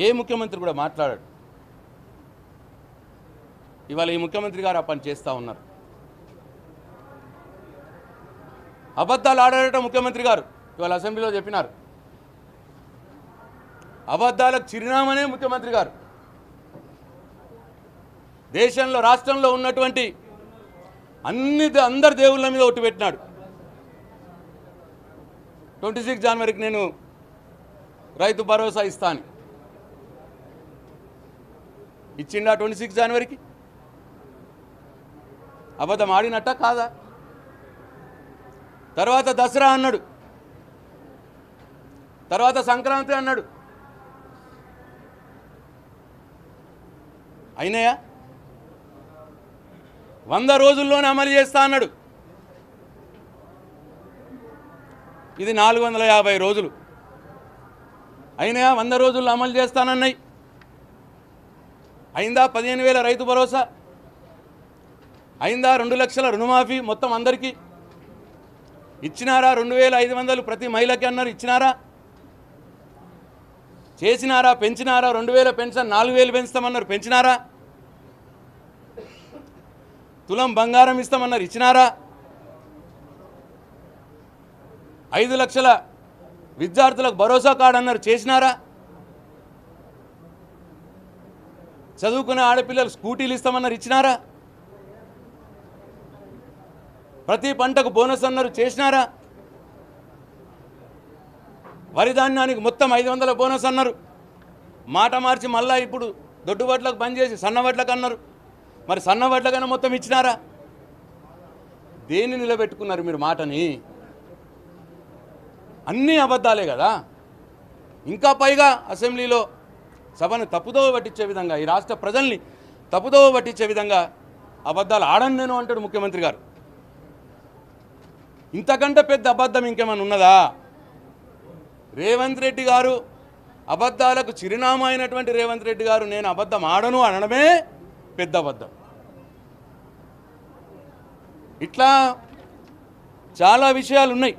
ఏ ముఖ్యమంత్రి కూడా మాట్లాడాడు. ఇవాళ ఈ ముఖ్యమంత్రి గారు ఆ పని చేస్తూ ఉన్నారు. అబద్ధాలు ఆడారట ముఖ్యమంత్రి గారు. ఇవాళ అసెంబ్లీలో చెప్పినారు. అబద్ధాలకు చిరునామనే ముఖ్యమంత్రి గారు. దేశంలో రాష్ట్రంలో ఉన్నటువంటి అందరి దేవుళ్ళ మీద ఒట్టు పెట్టినాడు. 26 జనవరికి నేను రైతు భరోసా ఇస్తాను ఇచ్చిండా? 26 జనవరికి అబద్ధం ఆడినట్ట కాదా? తర్వాత దసరా అన్నాడు, తర్వాత సంక్రాంతి అన్నాడు. అయినాయా? 100 రోజుల్లోనే అమలు చేస్తా అన్నాడు. ఇది 450 రోజులు అయినాయా? 100 రోజుల్లో అమలు చేస్తానన్నాయి. అయిందా? 15,000 రైతు భరోసా అయిందా? 2 లక్షల రుణమాఫీ మొత్తం అందరికీ ఇచ్చినారా? 2,500 ప్రతి మహిళకి అన్నారు, ఇచ్చినారా? చేసినారా? పెంచినారా? 2,000 పెన్షన్ 4,000 పెంచుతామన్నారు, పెంచినారా? తులం బంగారం ఇస్తామన్నారు, ఇచ్చినారా? 5 లక్షల విద్యార్థులకు భరోసా కార్డు అన్నారు, చేసినారా? చదువుకునే ఆడపిల్లలు స్కూటీలు ఇస్తామన్నారు, ఇచ్చినారా? ప్రతి పంటకు బోనస్ అన్నారు, చేసినారా? వరి ధాన్యానికి మొత్తం 500 బోనస్ అన్నారు, మాట మార్చి మళ్ళా ఇప్పుడు దొడ్డు వడ్లకు బంద్ చేసి సన్న వడ్లకు అన్నారు. మరి సన్న వడ్లకైనా మొత్తం ఇచ్చినారా? దేన్ని నిలబెట్టుకున్నారు మీరు మాటని? అన్నీ అబద్ధాలే కదా. ఇంకా పైగా అసెంబ్లీలో సభను తప్పుదోవ పట్టించే విధంగా, ఈ రాష్ట్ర ప్రజల్ని తప్పుదోవ పట్టించే విధంగా అబద్ధాలు ఆడను నేను అంటాడు ముఖ్యమంత్రి గారు. ఇంతకంటే పెద్ద అబద్ధం ఇంకేమైనా ఉన్నదా? రేవంత్ రెడ్డి గారు, అబద్ధాలకు చిరునామా అయినటువంటి రేవంత్ రెడ్డి గారు నేను అబద్ధం ఆడను అనడమే పెద్ద అబద్ధం. ఇట్లా చాలా విషయాలు ఉన్నాయి.